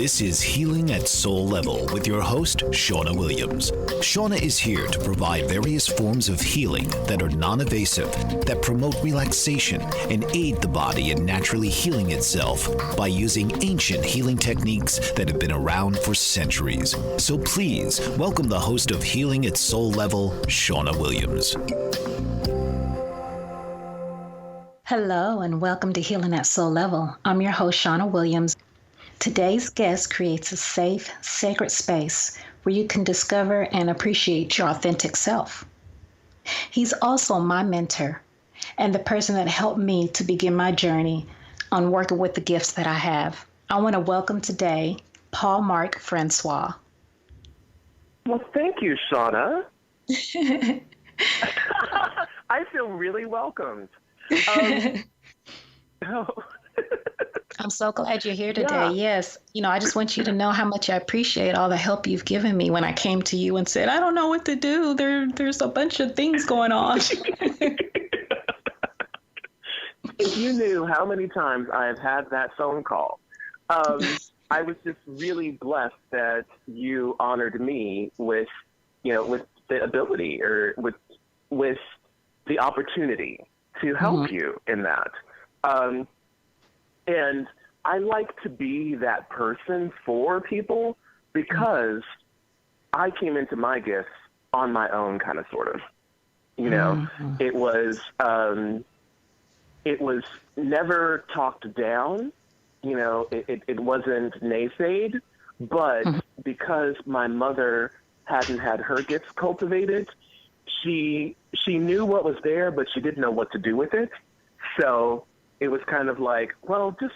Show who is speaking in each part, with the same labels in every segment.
Speaker 1: This is Healing at Soul Level with your host, Shawna Williams. Shawna is here to provide various forms of healing that are non-invasive, that promote relaxation and aid the body in naturally healing itself by using ancient healing techniques that have been around for centuries. So please welcome the host of Healing at Soul Level, Shawna Williams.
Speaker 2: Hello and welcome to Healing at Soul Level. I'm your host, Shawna Williams. Today's guest creates a safe, sacred space where you can discover and appreciate your authentic self. He's also my mentor and the person that helped me to begin my journey on working with the gifts that I have. I want to welcome today Paulmarq Francois.
Speaker 3: Well, thank you, Shawna. I feel really welcomed.
Speaker 2: I'm so glad you're here today.
Speaker 3: Yeah.
Speaker 2: Yes. I just want you to know how much I appreciate all the help you've given me when I came to you and said, I don't know what to do. There's a bunch of things going on.
Speaker 3: If you knew how many times I have had that phone call, I was just really blessed that you honored me with the ability or with the opportunity to help you in that. And I like to be that person for people because I came into my gifts on my own, kind of, sort of. It was never talked down. It wasn't naysayed, but because my mother hadn't had her gifts cultivated, she knew what was there, but she didn't know what to do with it. So it was kind of like, well, just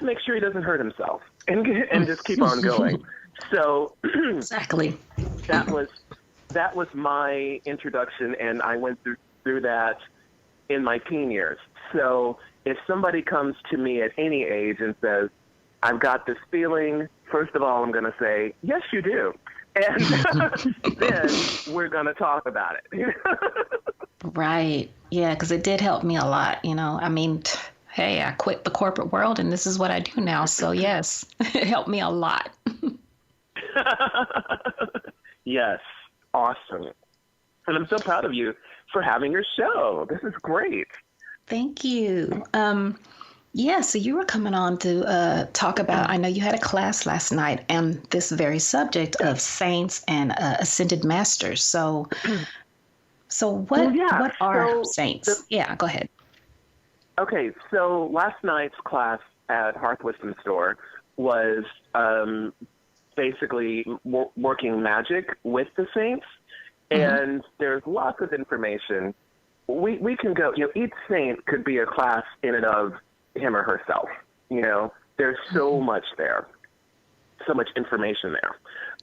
Speaker 3: make sure he doesn't hurt himself and just keep on going. So
Speaker 2: exactly.
Speaker 3: That was my introduction, and I went through that in my teen years. So if somebody comes to me at any age and says, I've got this feeling, first of all, I'm going to say, yes, you do. And then we're going to talk about it.
Speaker 2: Right. Yeah, because it did help me a lot. Hey, I quit the corporate world and this is what I do now. So yes, it helped me a lot.
Speaker 3: Yes. Awesome. And I'm so proud of you for having your show. This is great.
Speaker 2: Thank you. So you were coming on to talk about, I know you had a class last night on this very subject of saints and ascended masters. So what are saints? Go ahead.
Speaker 3: Okay, so last night's class at Hearth Wisdom Store was basically working magic with the saints, and there's lots of information. We can go, each saint could be a class in and of him or herself. There's so much there, so much information there.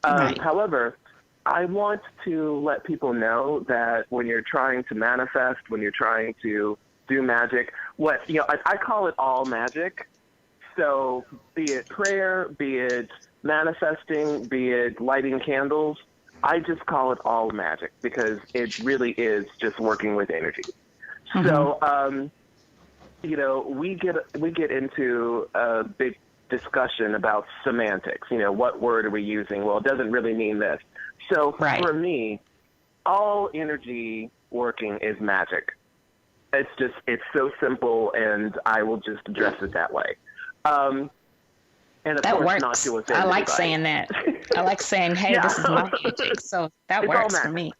Speaker 2: Right.
Speaker 3: However, I want to let people know that when you're trying to manifest, when you're trying to do magic, I call it all magic. So be it prayer, be it manifesting, be it lighting candles, I just call it all magic because it really is just working with energy. So, we get into a big discussion about semantics. What word are we using? Well, it doesn't really mean this. So For me, all energy working is magic. It's so simple, and I will just address it that way. And of
Speaker 2: that
Speaker 3: course,
Speaker 2: works.
Speaker 3: not to offend
Speaker 2: I like
Speaker 3: anybody.
Speaker 2: saying that. I like saying, hey, this is my magic. So that works for me.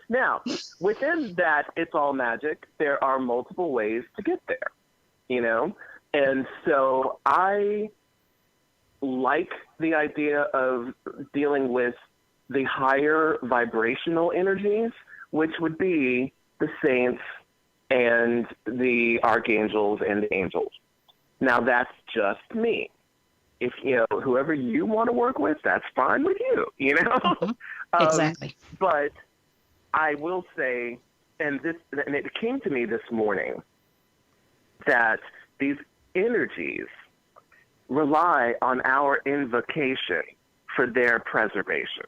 Speaker 3: Now, within that, it's all magic. There are multiple ways to get there, And so I like the idea of dealing with the higher vibrational energies, which would be the saints and the archangels and the angels. Now, that's just me. If, whoever you want to work with, that's fine with you,
Speaker 2: Exactly.
Speaker 3: But I will say, and it came to me this morning, that these energies rely on our invocation for their preservation.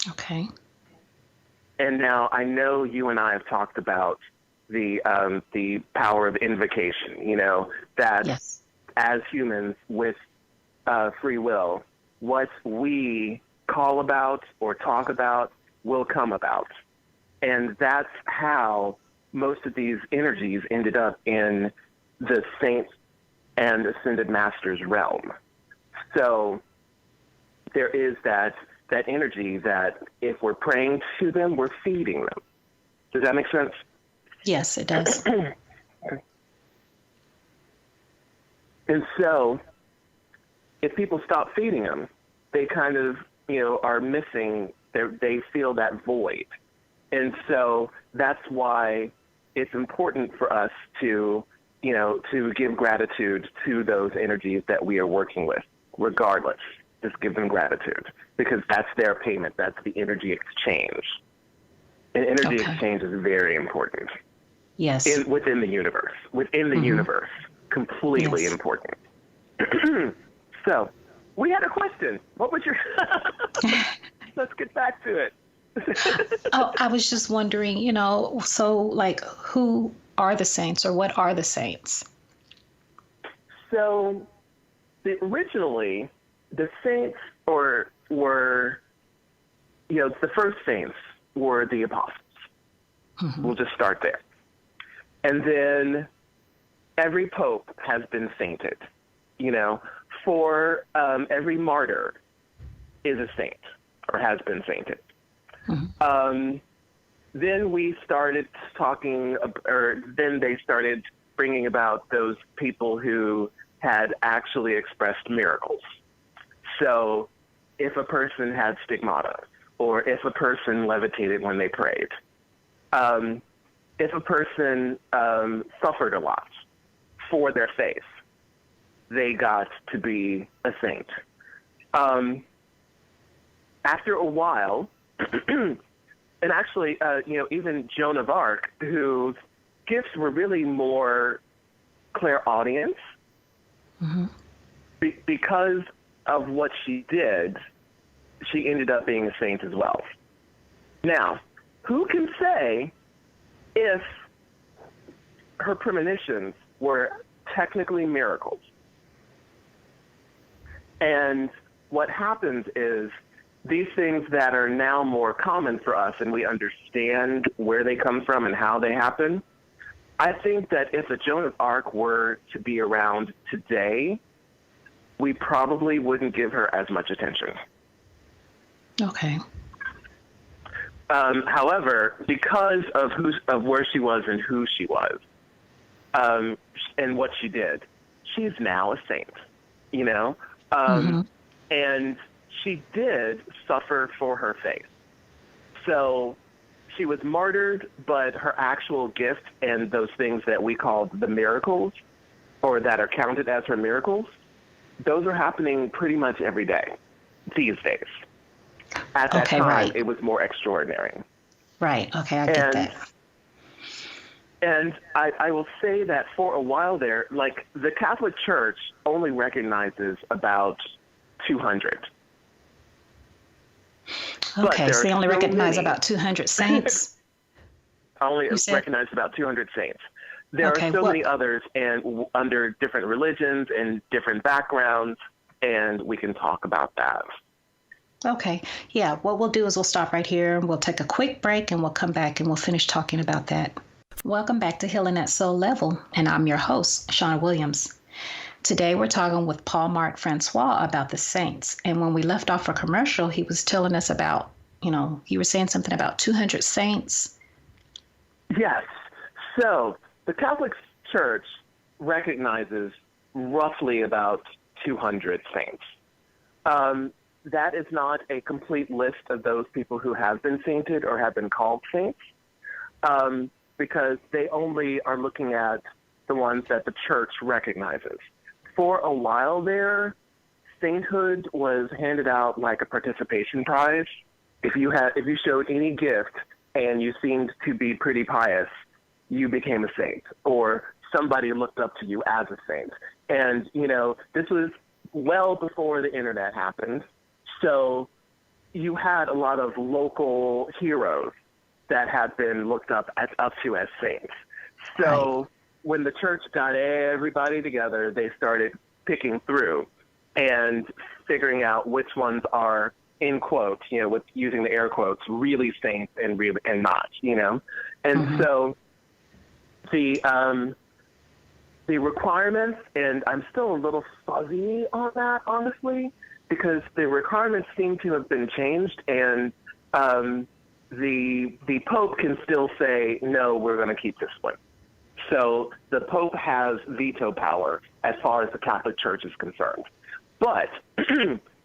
Speaker 2: Okay.
Speaker 3: And now I know you and I have talked about the power of invocation, that
Speaker 2: yes.
Speaker 3: as humans with free will, what we call about or talk about will come about. And that's how most of these energies ended up in the saints and ascended masters realm. So there is that energy that if we're praying to them, we're feeding them. Does that make sense?
Speaker 2: Yes, it does.
Speaker 3: And so if people stop feeding them, they kind of, are missing, they feel that void. And so that's why it's important for us to give gratitude to those energies that we are working with, regardless. Just give them gratitude, because that's their payment. That's the energy exchange. And energy exchange is very important.
Speaker 2: Yes.
Speaker 3: Within the universe. Within the universe. Completely important. So, we had a question. What was your... Let's get back to it.
Speaker 2: Oh, I was just wondering, so like who are the saints, or what are the saints?
Speaker 3: So, originally, the saints were, the first saints were the apostles. Mm-hmm. We'll just start there. And then every pope has been sainted. For every martyr is a saint or has been sainted. Mm-hmm. Then we started then they started bringing about those people who had actually expressed miracles. So if a person had stigmata, or if a person levitated when they prayed, if a person suffered a lot for their faith, they got to be a saint. After a while, and actually, even Joan of Arc, whose gifts were really more clairaudience, mm-hmm. Because of what she did, she ended up being a saint as well. Now, who can say if her premonitions were technically miracles? And what happens is these things that are now more common for us and we understand where they come from and how they happen, I think that if a Joan of Arc were to be around today, we probably wouldn't give her as much attention.
Speaker 2: Okay.
Speaker 3: However, because of where she was and who she was, and what she did, she's now a saint, mm-hmm. And she did suffer for her faith. So she was martyred, but her actual gift and those things that we call the miracles, or that are counted as her miracles, those are happening pretty much every day these days. At that time, right. It was more extraordinary.
Speaker 2: Right. Okay, I get that.
Speaker 3: And I will say that for a while there, like the Catholic Church only recognizes about 200.
Speaker 2: Okay, so they only recognize about 200 saints?
Speaker 3: Only recognize about 200 saints. There are so many others, and under different religions and different backgrounds, and we can talk about that.
Speaker 2: Okay. Yeah, what we'll do is we'll stop right here, and we'll take a quick break, and we'll come back, and we'll finish talking about that. Welcome back to Healing at Soul Level, and I'm your host, Shawna Williams. Today we're talking with Paulmarq Francois about the saints. And when we left off for commercial, he was telling us about, you were saying something about 200 saints.
Speaker 3: Yes. So the Catholic Church recognizes roughly about 200 saints. That is not a complete list of those people who have been sainted or have been called saints, because they only are looking at the ones that the church recognizes. For a while there, sainthood was handed out like a participation prize. If you showed any gift and you seemed to be pretty pious, you became a saint, or somebody looked up to you as a saint. And, this was well before the internet happened. So you had a lot of local heroes that had been looked up to as saints. So when the church got everybody together, they started picking through and figuring out which ones are, in quotes, with using the air quotes, really saints and not, And so the requirements, and I'm still a little fuzzy on that, honestly, because the requirements seem to have been changed, and the Pope can still say, no, we're going to keep this one. So the Pope has veto power as far as the Catholic Church is concerned. But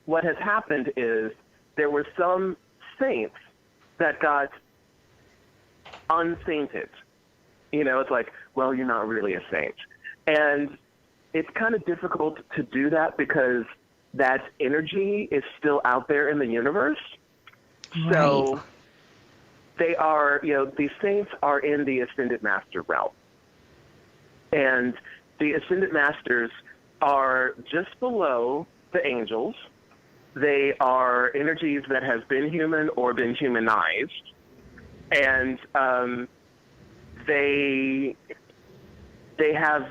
Speaker 3: what has happened is there were some saints that got unsainted. It's like, well, you're not really a saint. And it's kind of difficult to do that because that energy is still out there in the universe.
Speaker 2: Right.
Speaker 3: So they are, these saints are in the Ascended Master realm. And the Ascended Masters are just below the angels. They are energies that have been human or been humanized. And they have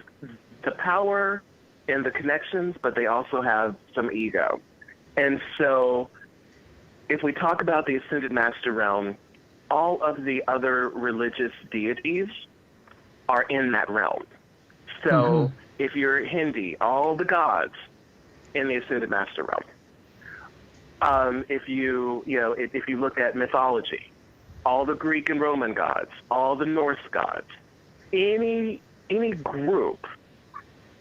Speaker 3: the power and the connections, but they also have some ego. And so if we talk about the Ascended Master realm, all of the other religious deities are in that realm. So if you're Hindi, all the gods in the Ascended Master realm. If you look at mythology, all the Greek and Roman gods, all the Norse gods, any group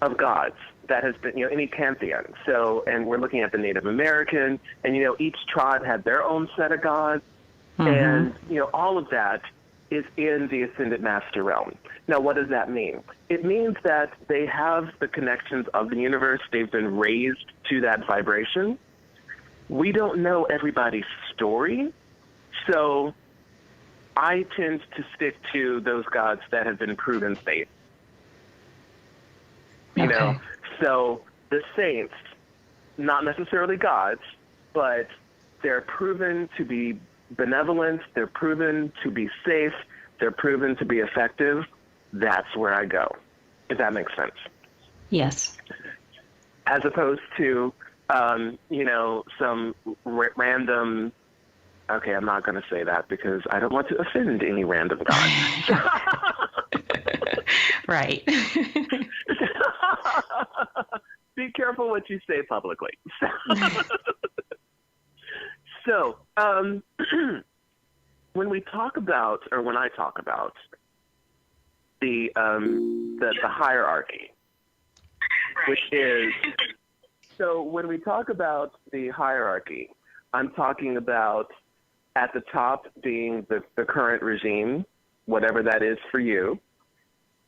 Speaker 3: of gods that has been, any pantheon. So, and we're looking at the Native American, and each tribe had their own set of gods, and all of that is in the Ascended Master realm. Now, what does that mean? It means that they have the connections of the universe. They've been raised to that vibration. We don't know everybody's story, so I tend to stick to those gods that have been proven safe. So the saints, not necessarily gods, but they're proven to be benevolent, they're proven to be safe, they're proven to be effective. That's where I go, if that makes sense.
Speaker 2: Yes.
Speaker 3: As opposed to, some random, okay, I'm not going to say that because I don't want to offend any random god.
Speaker 2: Right.
Speaker 3: Be careful what you say publicly. So, when we talk about, or when I talk about the hierarchy, which is, so when we talk about the hierarchy, I'm talking about at the top being the current regime, whatever that is for you,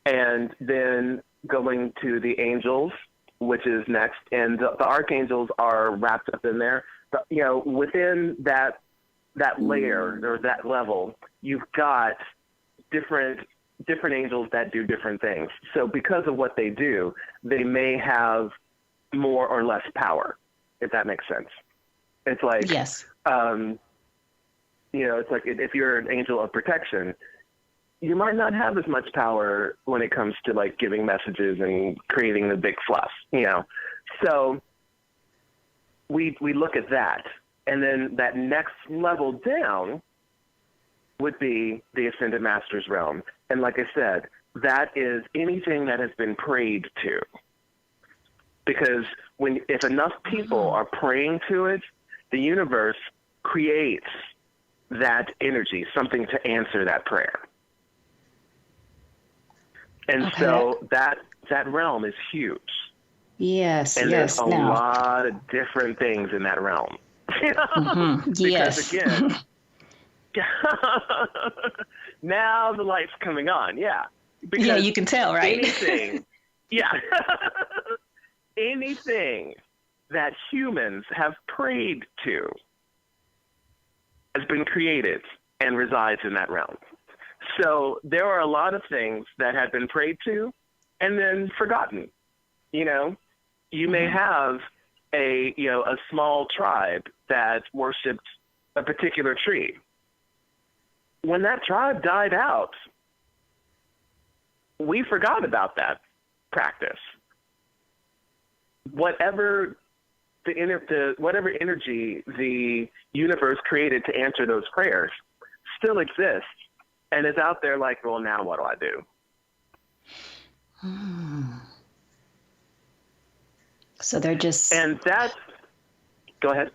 Speaker 3: and then going to the angels, which is next, and the archangels are wrapped up in there. But, within that layer or that level, you've got different angels that do different things. So because of what they do, they may have more or less power, if that makes sense. It's like,
Speaker 2: yes.
Speaker 3: It's like if you're an angel of protection, you might not have as much power when it comes to like giving messages and creating the big fluff, So we look at that, and then that next level down would be the Ascended Master's realm. And like I said, that is anything that has been prayed to. Because if enough people are praying to it, the universe creates that energy, something to answer that prayer. And so that realm is huge.
Speaker 2: Yes,
Speaker 3: and
Speaker 2: yes.
Speaker 3: there's a lot of different things in that realm. Because
Speaker 2: yes.
Speaker 3: again, now the light's coming on. Yeah. Because
Speaker 2: yeah, you can tell, right?
Speaker 3: Anything. Yeah. Anything that humans have prayed to has been created and resides in that realm. So there are a lot of things that have been prayed to and then forgotten. You may have a small tribe that worshipped a particular tree. When that tribe died out, we forgot about that practice. whatever whatever energy the universe created to answer those prayers still exists and is out there like, well, now what do I do?
Speaker 2: So they're just...
Speaker 3: And that's... Go ahead.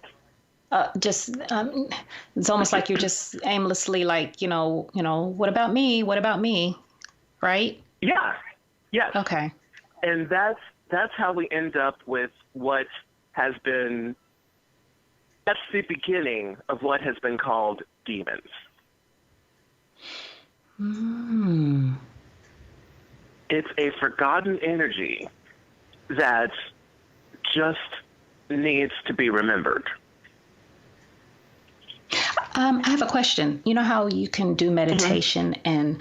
Speaker 2: It's almost like you're just aimlessly like, what about me? What about me? Right?
Speaker 3: Yeah. Yes.
Speaker 2: Okay.
Speaker 3: And that's how we end up with what has been... That's the beginning of what has been called demons. It's a forgotten energy that just needs to be remembered.
Speaker 2: I have a question. You know how you can do meditation and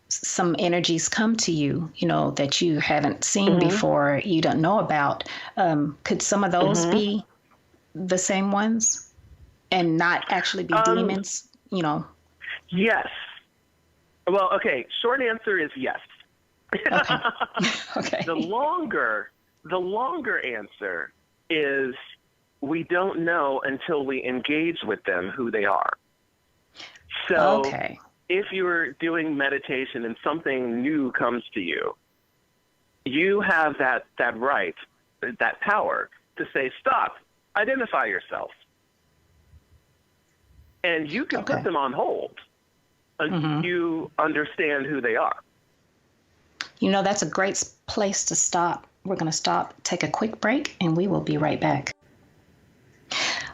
Speaker 2: some energies come to you, that you haven't seen before, you don't know about. Could some of those be the same ones and not actually be demons,
Speaker 3: Yes. Well, okay. Short answer is yes.
Speaker 2: Okay. Okay.
Speaker 3: The longer answer is we don't know until we engage with them who they are. So if you're doing meditation and something new comes to you, you have that right, that power to say, stop, identify yourself. And you can put them on hold until you understand who they are.
Speaker 2: That's a great place to stop. We're going to stop, take a quick break, and we will be right back.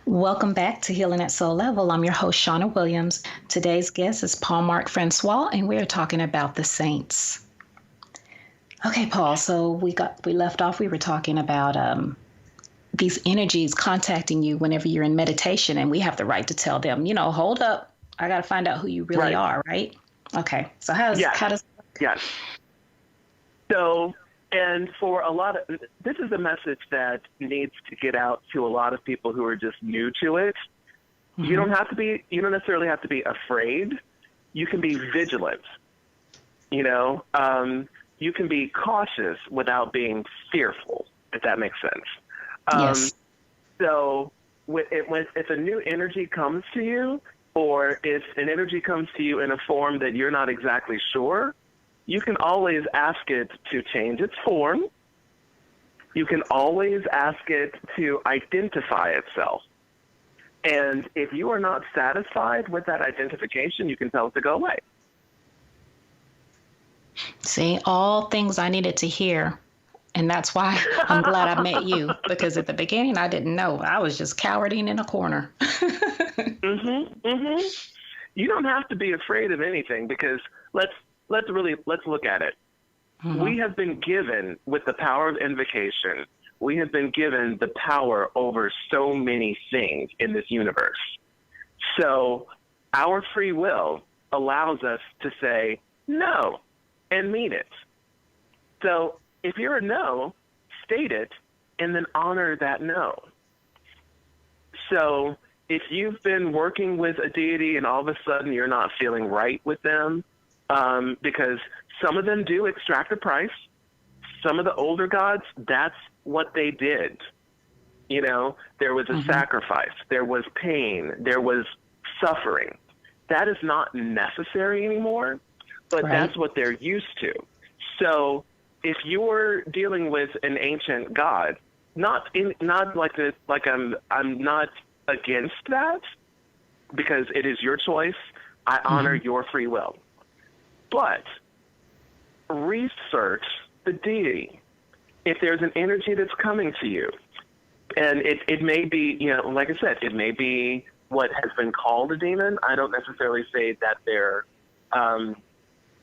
Speaker 2: Welcome back to Healing at Soul Level. I'm your host, Shawna Williams. Today's guest is Paulmarq Francois, and we're talking about the saints. Okay, Paul, so we left off, we were talking about these energies contacting you whenever you're in meditation, and we have the right to tell them, hold up, I got to find out who you really are, right? Okay, so how does
Speaker 3: Yes. So, and for a lot of, this is a message that needs to get out to a lot of people who are just new to it. You don't necessarily have to be afraid. You can be vigilant. You can be cautious without being fearful, if that makes sense.
Speaker 2: Yes.
Speaker 3: So if a new energy comes to you, or if an energy comes to you in a form that you're not exactly sure, you can always ask it to change its form. You can always ask it to identify itself. And if you are not satisfied with that identification, you can tell it to go away.
Speaker 2: See, all things I needed to hear. And that's why I'm glad I met you, because at the beginning I didn't know. I was just cowering in a corner.
Speaker 3: You don't have to be afraid of anything, because let's look at it. We have been given, with the power of invocation, we have been given the power over so many things in this universe. So our free will allows us to say no and mean it. So if you're a no, state it and then honor that no. So if you've been working with a deity and all of a sudden you're not feeling right with them, because some of them do extract a price. Some of the older gods, that's what they did. There was a sacrifice, there was pain, there was suffering. That is not necessary anymore, but that's what they're used to. So if you're dealing with an ancient god, not like I'm not against that, because it is your choice. I honor your free will. But research the deity. If there's an energy that's coming to you, and it may be, like I said, it may be what has been called a demon. I don't necessarily say that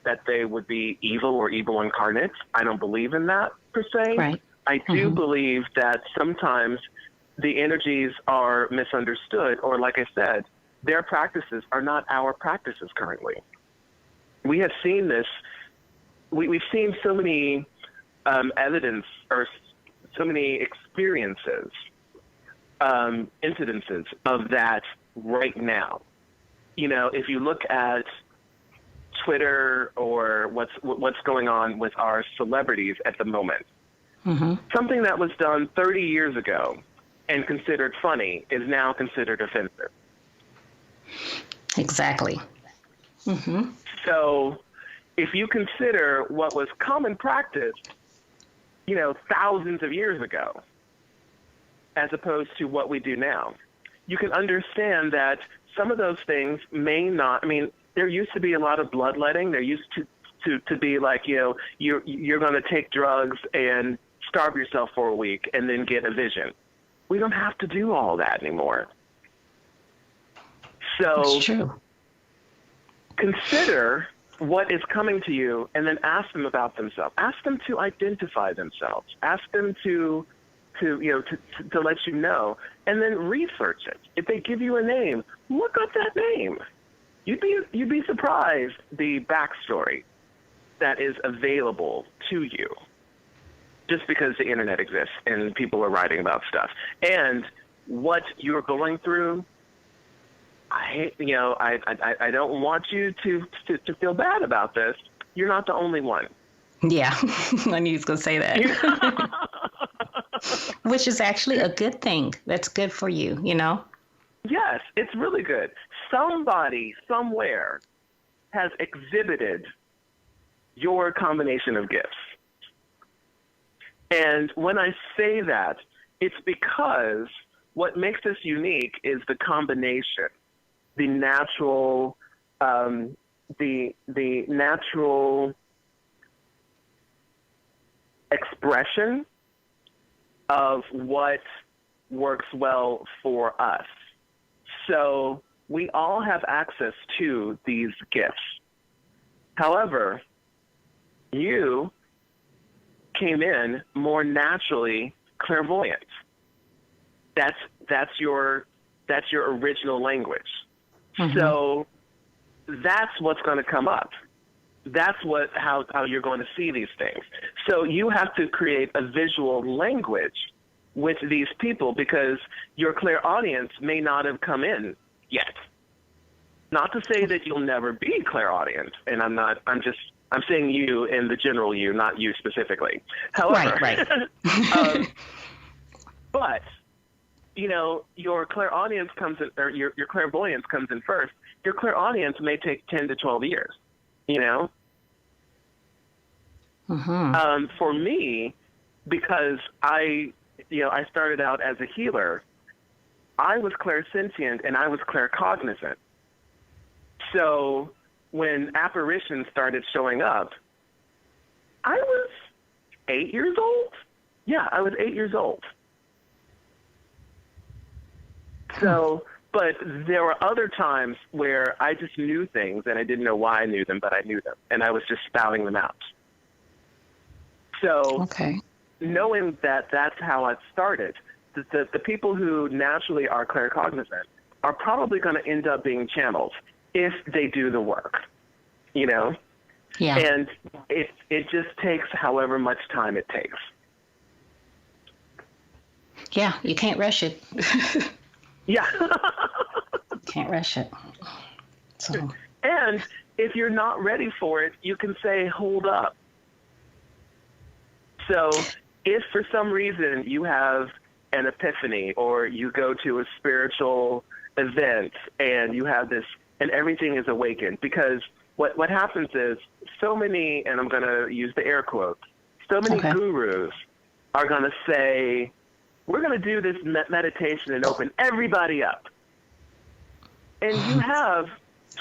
Speaker 3: that they would be evil or evil incarnate. I don't believe in that per se.
Speaker 2: Right.
Speaker 3: I do believe that sometimes the energies are misunderstood, or like I said, their practices are not our practices currently. We have seen this. We've seen so many evidence, or so many experiences, incidences of that right now. If you look at Twitter or what's going on with our celebrities at the moment, Something that was done 30 years ago and considered funny is now considered offensive.
Speaker 2: Exactly.
Speaker 3: So if you consider what was common practice, thousands of years ago, as opposed to what we do now, you can understand that some of those things may not, there used to be a lot of bloodletting. There used to be like, you're going to take drugs and starve yourself for a week and then get a vision. We don't have to do all that anymore. So
Speaker 2: That's true.
Speaker 3: Consider what is coming to you and then ask them about themselves. Ask them to identify themselves. Ask them to let you know, and then research it. If they give you a name, look up that name. You'd be surprised the backstory that is available to you just because the internet exists and people are writing about stuff. And what you're going through, I don't want you to feel bad about this. You're not the only one.
Speaker 2: Yeah, I knew he was going to say that. Which is actually a good thing. That's good for you,
Speaker 3: Yes, it's really good. Somebody, somewhere, has exhibited your combination of gifts. And when I say that, it's because what makes us unique is the combination, the natural, the natural expression of what works well for us. So we all have access to these gifts. However, you came in more naturally clairvoyant. That's your original language. So that's what's going to come up. That's how you're going to see these things. So you have to create a visual language with these people because your clairaudience may not have come in yet. Not to say that you'll never be clairaudient, and I'm saying you in the general you, not you specifically. However,
Speaker 2: right.
Speaker 3: But your clairaudience comes in, or your clairvoyance comes in first. Your clairaudience may take 10 to 12 years. For me, because I started out as a healer, I was clairsentient and I was claircognizant. So when apparitions started showing up, I was 8 years old. Yeah, I was 8 years old. So, but there were other times where I just knew things and I didn't know why I knew them, but I knew them and I was just spouting them out. So knowing that that's how it started, the people who naturally are claircognizant are probably going to end up being channeled if they do the work, Yeah. And it just takes however much time it takes.
Speaker 2: Yeah, you can't rush it.
Speaker 3: Yeah.
Speaker 2: Can't rush it. So.
Speaker 3: And if you're not ready for it, you can say, hold up. So if for some reason you have an epiphany or you go to a spiritual event and you have this and everything is awakened, because what happens is so many, and I'm going to use the air quotes, so many gurus are going to say, we're going to do this meditation and open everybody up. And you have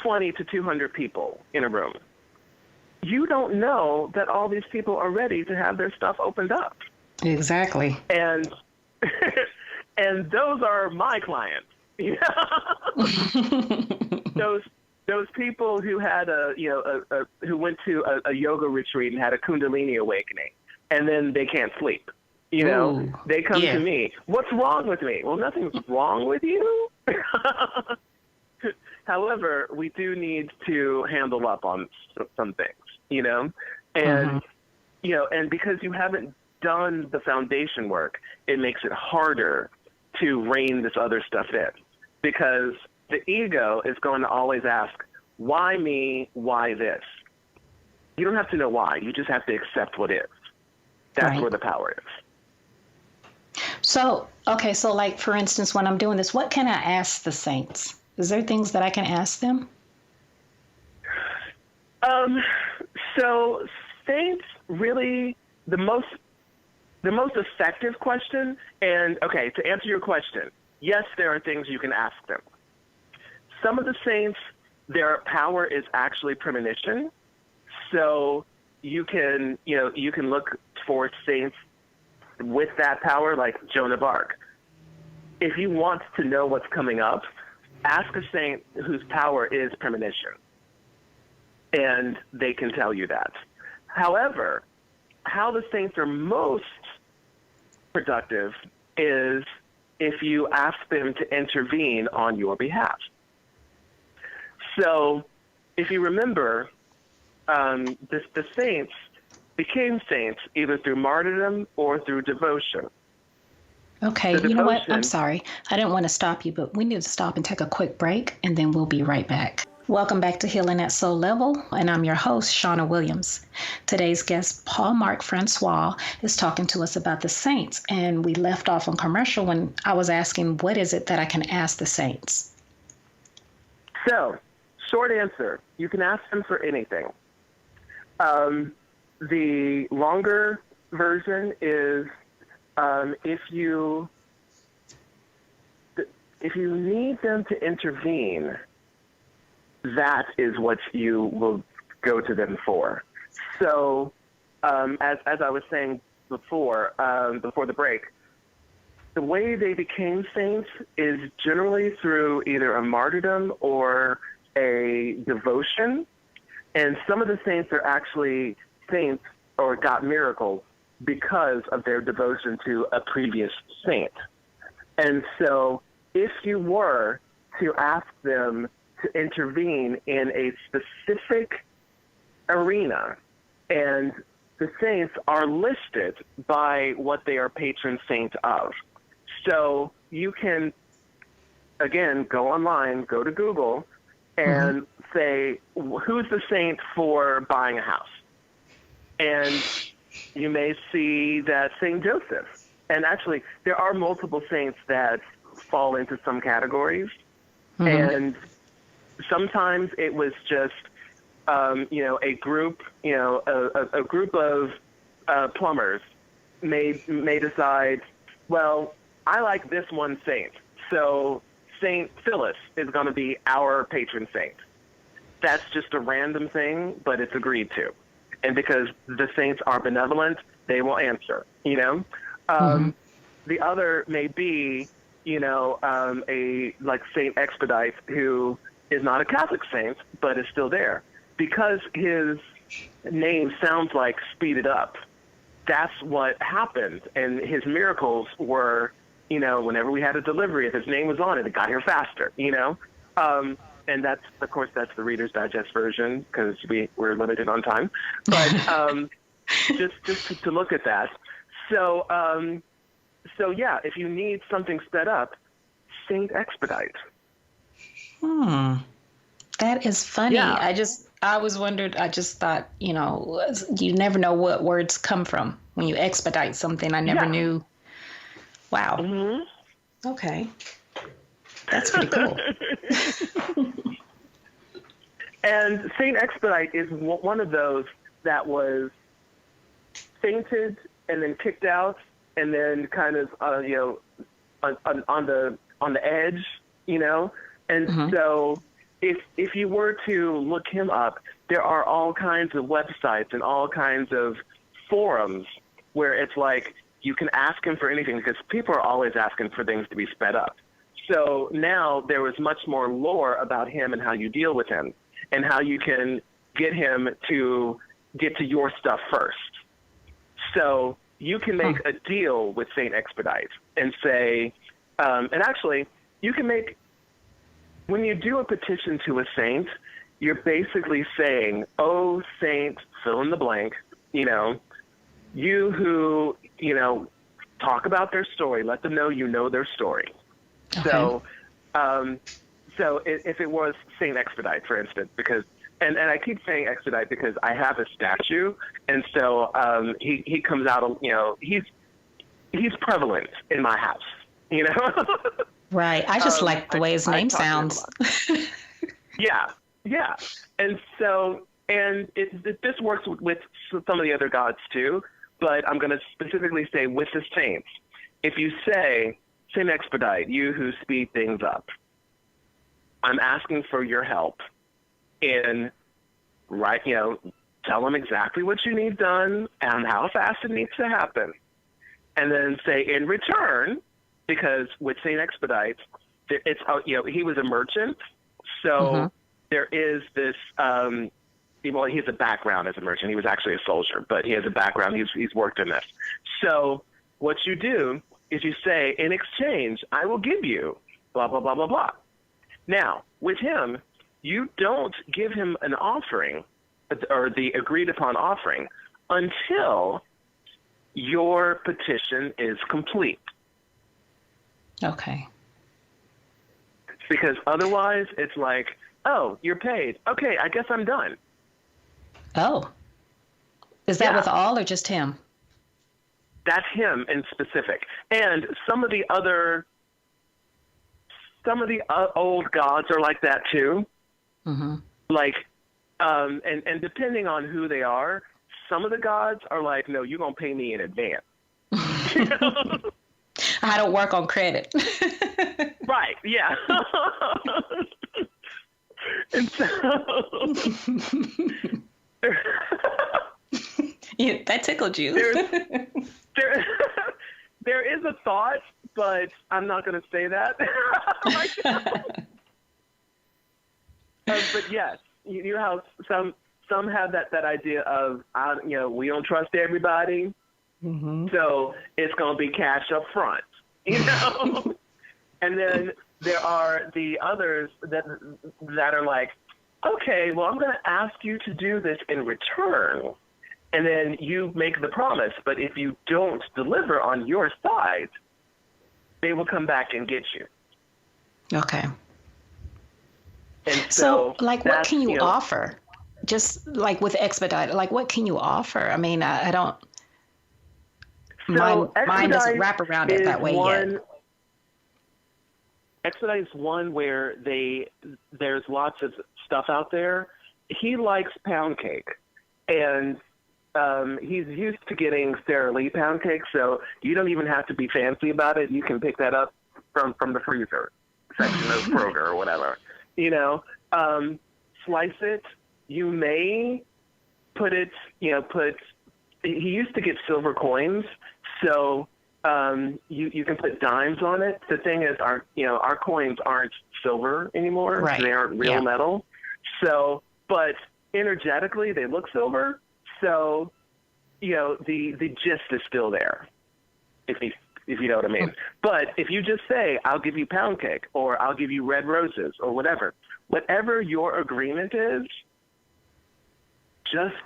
Speaker 3: 20 to 200 people in a room. You don't know that all these people are ready to have their stuff opened up.
Speaker 2: Exactly.
Speaker 3: And and those are my clients. Those people who had who went to a yoga retreat and had a Kundalini awakening, and then they can't sleep. They come to me. What's wrong with me? Well, nothing's wrong with you. However, we do need to handle up on some things, and and because you haven't done the foundation work, it makes it harder to rein this other stuff in, because the ego is going to always ask, why me? Why this? You don't have to know why. You just have to accept what is. That's
Speaker 2: Right.
Speaker 3: where the power is.
Speaker 2: So, okay, so like for instance, when I'm doing this, what can I ask the saints? Is there things that I can ask them?
Speaker 3: So saints really the most effective question, and okay, to answer your question, yes, there are things you can ask them. Some of the saints, their power is actually premonition. So you can look for saints with that power, like Joan of Arc. If you want to know what's coming up, ask a saint whose power is premonition, and they can tell you that. However, how the saints are most productive is if you ask them to intervene on your behalf. So if you remember, the saints became saints either through martyrdom or through devotion.
Speaker 2: Okay, you know what? I'm sorry. I didn't want to stop you, but we need to stop and take a quick break, and then we'll be right back. Welcome back to Healing at Soul Level, and I'm your host, Shawna Williams. Today's guest, Paulmarq Francois, is talking to us about the saints, and we left off on commercial when I was asking, what is it that I can ask the saints?
Speaker 3: So, short answer, you can ask them for anything. The longer version is if you need them to intervene, that is what you will go to them for. So, as I was saying before the break, the way they became saints is generally through either a martyrdom or a devotion. And some of the saints are actually saints or got miracles because of their devotion to a previous saint. And so if you were to ask them to intervene in a specific arena, and the saints are listed by what they are patron saint of. So you can, again, go online, go to Google, and say, who's the saint for buying a house? And you may see that St. Joseph. And actually, there are multiple saints that fall into some categories. And sometimes it was just, a group, a group of plumbers may decide, well, I like this one saint, so Saint Phyllis is going to be our patron saint. That's just a random thing, but it's agreed to. And because the saints are benevolent, they will answer, The other may be, a like Saint Expedite, who is not a Catholic saint, but is still there. Because his name sounds like speeded up, that's what happened. And his miracles were, whenever we had a delivery, if his name was on it, it got here faster, and that's, of course, that's the Reader's Digest version because we're limited on time. But just to look at that. So yeah, if you need something sped up, Saint Expedite.
Speaker 2: That is funny.
Speaker 3: Yeah.
Speaker 2: I just thought, you never know what words come from when you expedite something. I never knew. Wow. Okay. That's pretty cool.
Speaker 3: And Saint Expedite is one of those that was fainted and then kicked out and then kind of, on the edge, And so if you were to look him up, there are all kinds of websites and all kinds of forums where it's like you can ask him for anything because people are always asking for things to be sped up. So now there was much more lore about him and how you deal with him and how you can get him to get to your stuff first. So you can make a deal with Saint Expedite and say, and actually you can make, when you do a petition to a saint, you're basically saying, oh, saint, fill in the blank, you who, talk about their story, let them know you know their story. Okay. So if it was Saint Expedite, for instance, because and I keep saying expedite because I have a statue, and so he comes out. He's prevalent in my house.
Speaker 2: Right. I just like the way his name sounds.
Speaker 3: Yeah. And so, this works with some of the other gods too, but I'm going to specifically say with the saints. If you say, Saint Expedite, you who speed things up, I'm asking for your help in, tell them exactly what you need done and how fast it needs to happen. And then say, in return, because with Saint Expedite, it's he was a merchant, so there is this. He has a background as a merchant. He was actually a soldier, but he has a background. He's worked in this. So what you do is you say, in exchange, I will give you blah blah blah blah blah. Now with him, you don't give him an offering or the agreed upon offering until your petition is complete.
Speaker 2: Okay.
Speaker 3: Because otherwise it's like, oh, you're paid. Okay, I guess I'm done.
Speaker 2: Oh. Is that with all or just him?
Speaker 3: That's him in specific. And some of the old gods are like that too. Mm-hmm. Like, and depending on who they are, some of the gods are like, no, you're going to pay me in advance.
Speaker 2: I don't work on credit.
Speaker 3: Right, yeah. And so...
Speaker 2: Yeah, that tickled you.
Speaker 3: There is a thought, but I'm not going to say that right now. But yes, you know how some have that idea of, we don't trust everybody, so it's going to be cash up front, And then there are the others that are like, okay, well, I'm going to ask you to do this in return, and then you make the promise, but if you don't deliver on your side, they will come back and get you.
Speaker 2: Okay.
Speaker 3: And
Speaker 2: so like, what can you offer? Just like with expedite, like what can you offer? I mean, I don't, mine doesn't wrap around it that way yet.
Speaker 3: Expedite is one where there's lots of stuff out there. He likes pound cake, and he's used to getting Sara Lee pound cake, so you don't even have to be fancy about it. You can pick that up from the freezer section of Kroger or whatever. Slice it. You may put it. He used to get silver coins, so. You can put dimes on it. The thing is, our coins aren't silver anymore.
Speaker 2: Right.
Speaker 3: They aren't real metal. So, but energetically, they look silver. So, the gist is still there, if you know what I mean. But if you just say, I'll give you pound cake, or I'll give you red roses, or whatever your agreement is, just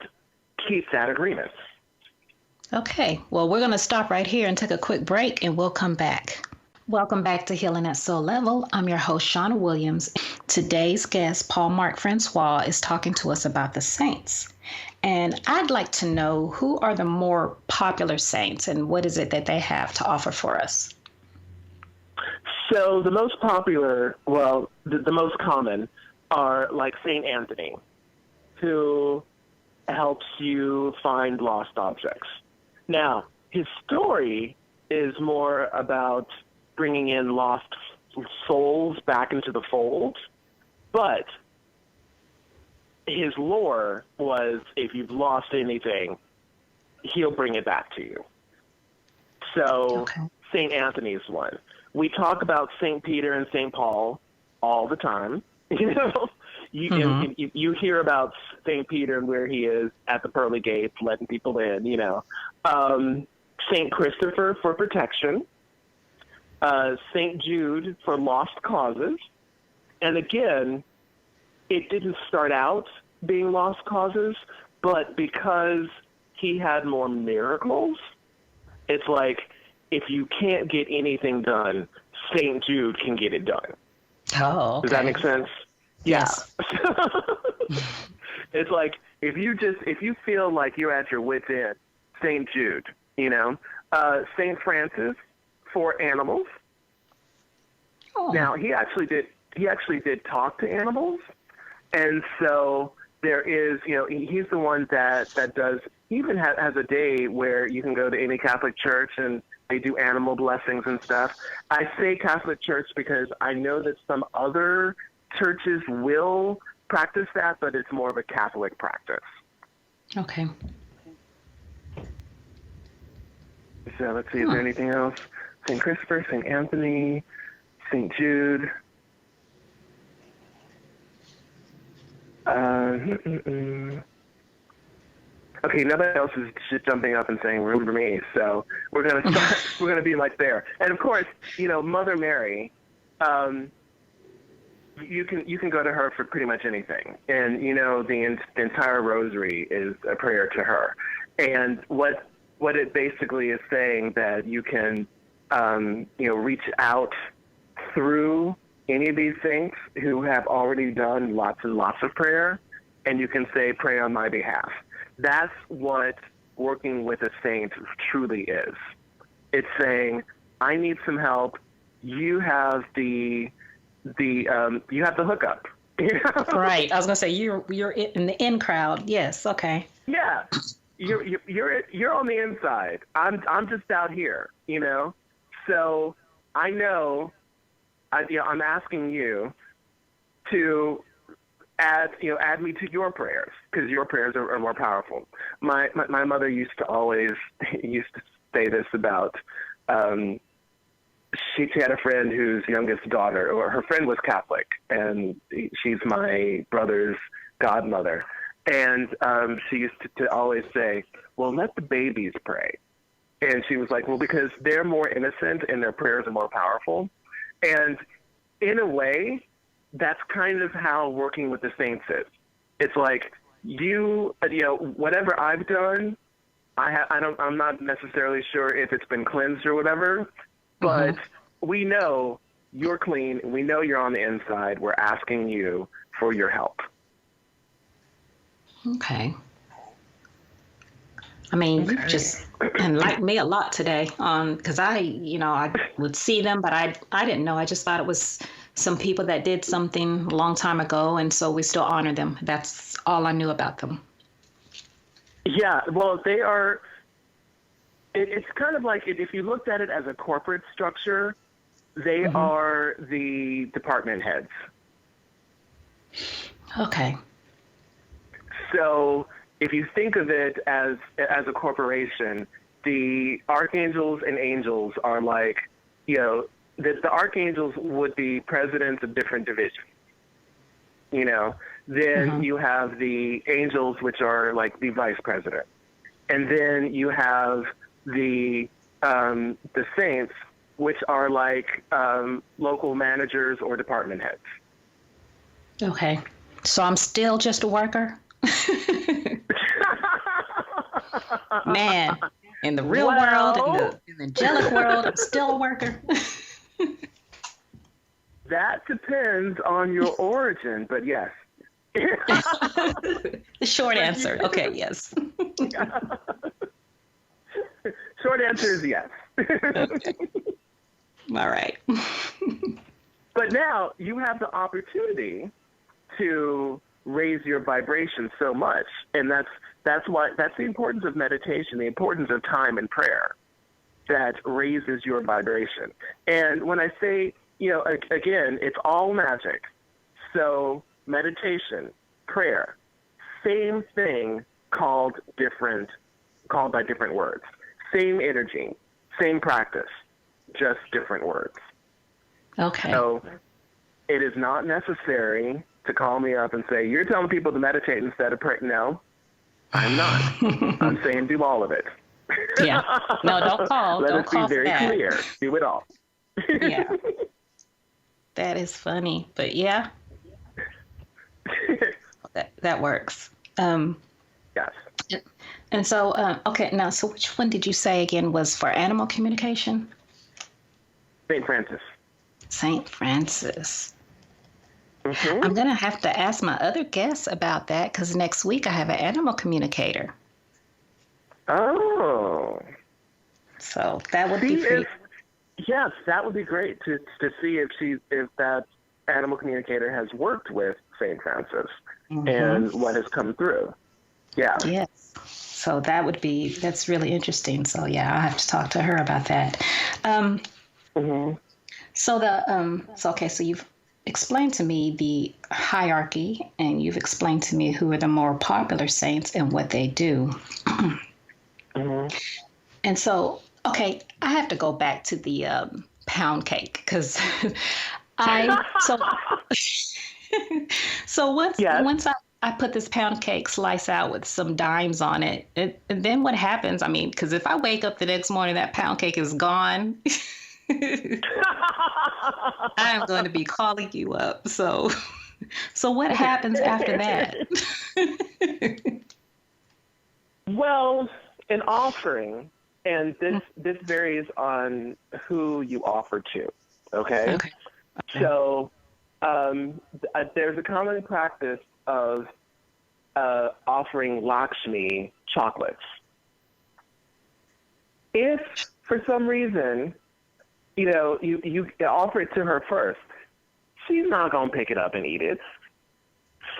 Speaker 3: keep that agreement.
Speaker 2: Okay, well, we're going to stop right here and take a quick break, and we'll come back. Welcome back to Healing at Soul Level. I'm your host, Shawna Williams. Today's guest, Paulmarq Francois, is talking to us about the saints. And I'd like to know, who are the more popular saints, and what is it that they have to offer for us?
Speaker 3: So the most popular, the most common are like Saint Anthony, who helps you find lost objects. Now, his story is more about bringing in lost souls back into the fold, but his lore was, if you've lost anything, he'll bring it back to you. So St. Anthony's one. We talk about St. Peter and St. Paul all the time. You hear about St. Peter and where he is at the pearly gates, letting people in, St. Christopher for protection, St. Jude for lost causes. And again, it didn't start out being lost causes, but because he had more miracles, it's like, if you can't get anything done, St. Jude can get it done.
Speaker 2: Oh, okay.
Speaker 3: Does that make sense?
Speaker 2: Yes.
Speaker 3: It's like if you feel like you're at your wit's end, St. Jude, St. Francis for animals.
Speaker 2: Oh.
Speaker 3: Now he actually did talk to animals, and so there is, he's the one that does, even has a day where you can go to any Catholic church and they do animal blessings and stuff. I say Catholic church because I know that some other churches will practice that, but it's more of a Catholic practice.
Speaker 2: Okay.
Speaker 3: So let's see, is there anything else? St. Christopher, St. Anthony, St. Jude. Okay, nobody else is just jumping up and saying, remember me. So we're going to start, we're going to be like there. And of course, Mother Mary, you can go to her for pretty much anything. And, the entire rosary is a prayer to her. And what it basically is saying that you can, reach out through any of these saints who have already done lots and lots of prayer, and you can say, pray on my behalf. That's what working with a saint truly is. It's saying, I need some help. You have the hookup.
Speaker 2: Right. I was gonna say you're in the in crowd. Yes. Okay.
Speaker 3: Yeah. You're on the inside. I'm just out here. So I know. I'm asking you to add me to your prayers, because your prayers are more powerful. My mother used to say this about, she had a friend whose youngest daughter, or her friend was Catholic, and she's my brother's godmother. And she used to always say, well, let the babies pray. And she was like, well, because they're more innocent and their prayers are more powerful. And in a way, that's kind of how working with the saints is. It's like whatever I've done, I'm not necessarily sure if it's been cleansed or whatever, but we know you're clean. We know you're on the inside. We're asking you for your help.
Speaker 2: Okay. I mean, you just enlightened me a lot today because I would see them, but I didn't know. I just thought it was some people that did something a long time ago, and so we still honor them. That's all I knew about them.
Speaker 3: Yeah, well, they are. It's kind of like if you looked at it as a corporate structure, they are the department heads.
Speaker 2: Okay.
Speaker 3: So if you think of it as a corporation, the archangels and angels are like, the archangels would be presidents of different divisions. Then you have the angels, which are like the vice president, and then you have the saints, which are like local managers or department heads.
Speaker 2: Okay, so I'm still just a worker. Man, in the real world, in the angelic world, I'm still a worker.
Speaker 3: That depends on your origin, but yes.
Speaker 2: The short answer. Okay, yes.
Speaker 3: Short answer is yes.
Speaker 2: Okay. All right.
Speaker 3: But now you have the opportunity to raise your vibration so much, and that's the importance of meditation, the importance of time and prayer that raises your vibration. And when I say, again, it's all magic. So meditation, prayer, same thing called by different words. Same energy, same practice, just different words.
Speaker 2: Okay.
Speaker 3: So it is not necessary to call me up and say, you're telling people to meditate instead of pray. No, I'm not. I'm saying do all of it.
Speaker 2: Yeah. No, don't call.
Speaker 3: Let
Speaker 2: don't
Speaker 3: us
Speaker 2: call
Speaker 3: be very
Speaker 2: that.
Speaker 3: clear. Do it all.
Speaker 2: Yeah. That is funny, but yeah. That works.
Speaker 3: Yes.
Speaker 2: And so, okay, now, so which one did you say again was for animal communication?
Speaker 3: St. Francis.
Speaker 2: St. Francis.
Speaker 3: Mm-hmm.
Speaker 2: I'm going to have to ask my other guests about that because next week I have an animal communicator.
Speaker 3: Oh.
Speaker 2: So that would
Speaker 3: See
Speaker 2: be pretty.
Speaker 3: yes, that would be great to see if that animal communicator has worked with St. Francis and what has come through. Yeah.
Speaker 2: Yes. So that's really interesting. So yeah, I have to talk to her about that.
Speaker 3: Mm-hmm.
Speaker 2: So you've explained to me the hierarchy and you've explained to me who are the more popular saints and what they do.
Speaker 3: Mm-hmm.
Speaker 2: And so, okay, I have to go back to the pound cake because I so so
Speaker 3: Yes.
Speaker 2: once I put this pound cake slice out with some dimes on it, and then what happens? I mean, because if I wake up the next morning, that pound cake is gone. I am going to be calling you up. So what happens after that?
Speaker 3: Well, an offering, and this varies on who you offer to. Okay.
Speaker 2: Okay.
Speaker 3: So there's a common practice of offering Lakshmi chocolates. If for some reason, you offer it to her first, she's not going to pick it up and eat it.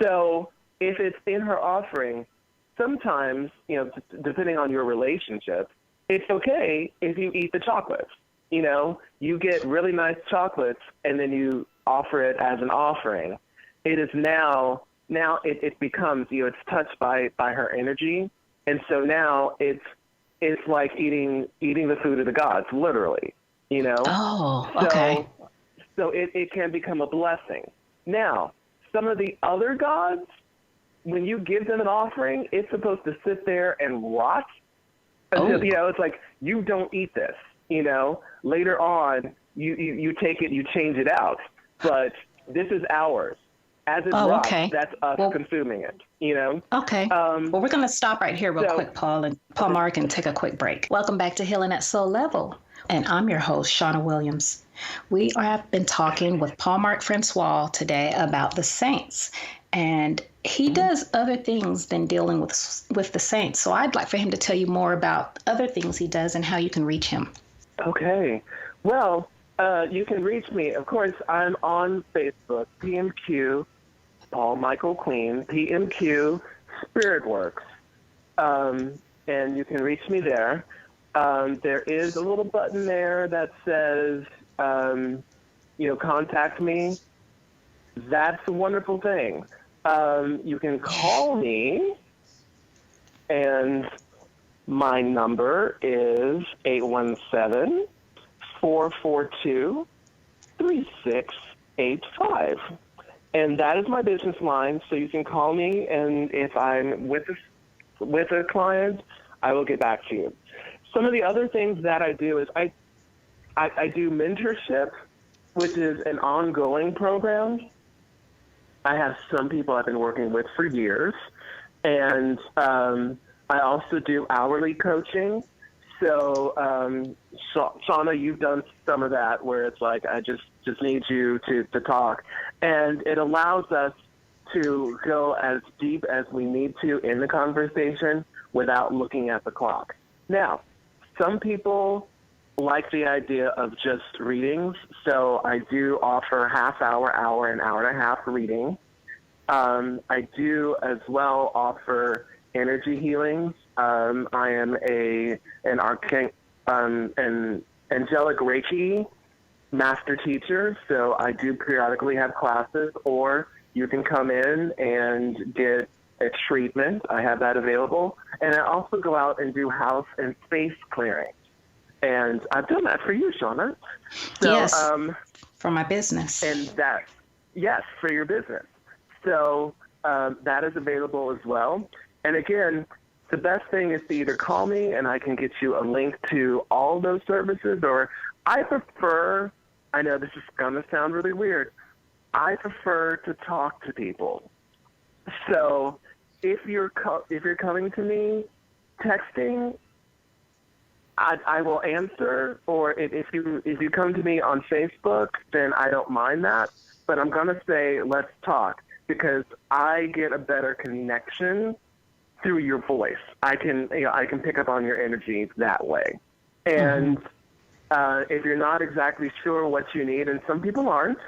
Speaker 3: So if it's in her offering, sometimes, depending on your relationship, it's okay if you eat the chocolates. You get really nice chocolates and then you offer it as an offering. It is now it becomes, it's touched by her energy. And so now it's like eating the food of the gods, literally,
Speaker 2: Oh, okay.
Speaker 3: So it can become a blessing. Now, some of the other gods, when you give them an offering, it's supposed to sit there and rot until, it's like, you don't eat this, Later on, you take it, you change it out. But this is ours. As it rots,
Speaker 2: okay.
Speaker 3: that's us consuming it,
Speaker 2: Okay. Well, we're going to stop right here real quick, Paulmarq, and take a quick break. Welcome back to Healing at Soul Level. And I'm your host, Shawna Williams. We have been talking with Paulmarq Francois today about the saints. And he does other things than dealing with the saints. So I'd like for him to tell you more about other things he does and how you can reach him.
Speaker 3: Okay. Well, you can reach me. Of course, I'm on Facebook, PMQ, Paul Michael Queen, PMQ Spirit Works. And you can reach me there. There is a little button there that says, contact me. That's a wonderful thing. You can call me, and my number is 817-442-3685. And that is my business line, so you can call me, and if I'm with a client, I will get back to you. Some of the other things that I do is I do mentorship, which is an ongoing program. I have some people I've been working with for years, and I also do hourly coaching. So, Shawna, you've done some of that where it's like, I just need you to talk. And it allows us to go as deep as we need to in the conversation without looking at the clock. Now, some people like the idea of just readings, so I do offer half hour, and hour and a half reading. I do as well offer energy healings. I am an angelic Reiki master teacher, so I do periodically have classes, or you can come in and get a treatment. I have that available. And I also go out and do house and space clearing. And I've done that for you, Shawna. So,
Speaker 2: yes, for my business.
Speaker 3: And that, yes, for your business. So that is available as well. And again, the best thing is to either call me and I can get you a link to all those services, or I prefer, I know this is going to sound really weird, I prefer to talk to people. So if you're coming to me texting, I will answer, or if you come to me on Facebook, then I don't mind that. But I'm gonna say let's talk, because I get a better connection through your voice. I can pick up on your energy that way. And if you're not exactly sure what you need, and some people aren't,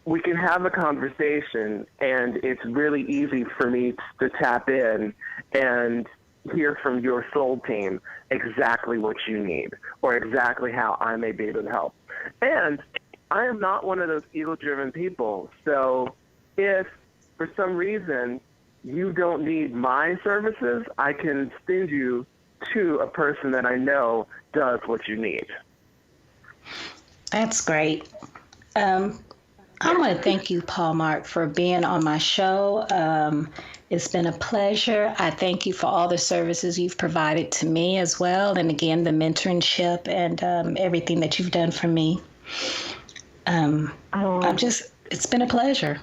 Speaker 3: we can have a conversation, and it's really easy for me to tap in and hear from your soul team exactly what you need, or exactly how I may be able to help. And I am not one of those ego-driven people. So if for some reason you don't need my services, I can send you to a person that I know does what you need.
Speaker 2: That's great. I want to thank you, Paulmarq, for being on my show. It's been a pleasure. I thank you for all the services you've provided to me as well. And again, the mentorship and everything that you've done for me. It's been a pleasure.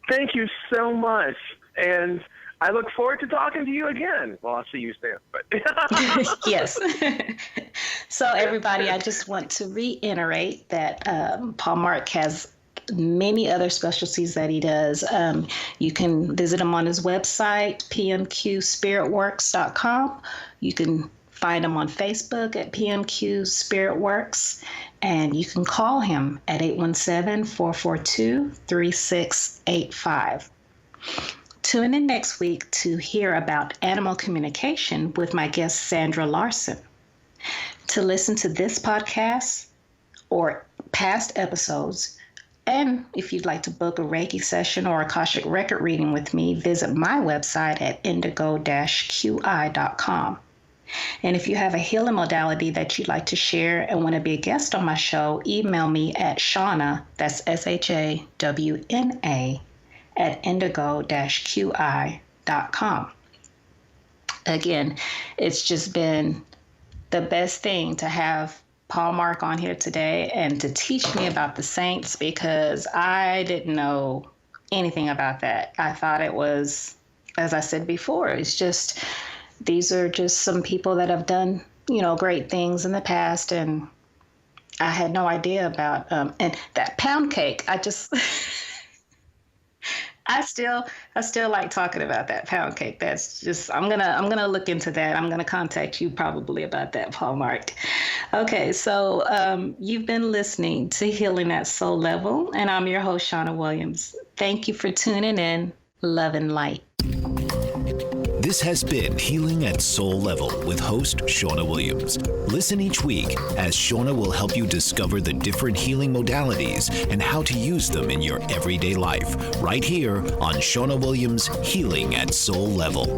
Speaker 3: Thank you so much. And I look forward to talking to you again. Well, I'll see you soon. But
Speaker 2: yes. So everybody, I just want to reiterate that Paulmarq has many other specialties that he does. You can visit him on his website, pmqspiritworks.com. You can find him on Facebook at PMQ Spirit Works, and you can call him at 817-442-3685. Tune in next week to hear about animal communication with my guest, Sandra Larson. To listen to this podcast or past episodes, and if you'd like to book a Reiki session or Akashic record reading with me, visit my website at indigo-qi.com. And if you have a healing modality that you'd like to share and want to be a guest on my show, email me at Shawna, that's SHAWNA, at indigo-qi.com. Again, it's just been the best thing to have Paulmarq on here today and to teach me about the saints, because I didn't know anything about that. I thought it was, as I said before, it's just, these are just some people that have done, great things in the past, and I had no idea about, and that pound cake, I still like talking about that pound cake. That's just, I'm gonna look into that. I'm gonna contact you probably about that, Paulmarq. Okay, so you've been listening to Healing at Soul Level, and I'm your host, Shawna Williams. Thank you for tuning in. Love and light.
Speaker 1: This has been Healing at Soul Level with host Shawna Williams. Listen each week as Shawna will help you discover the different healing modalities and how to use them in your everyday life, right here on Shawna Williams' Healing at Soul Level.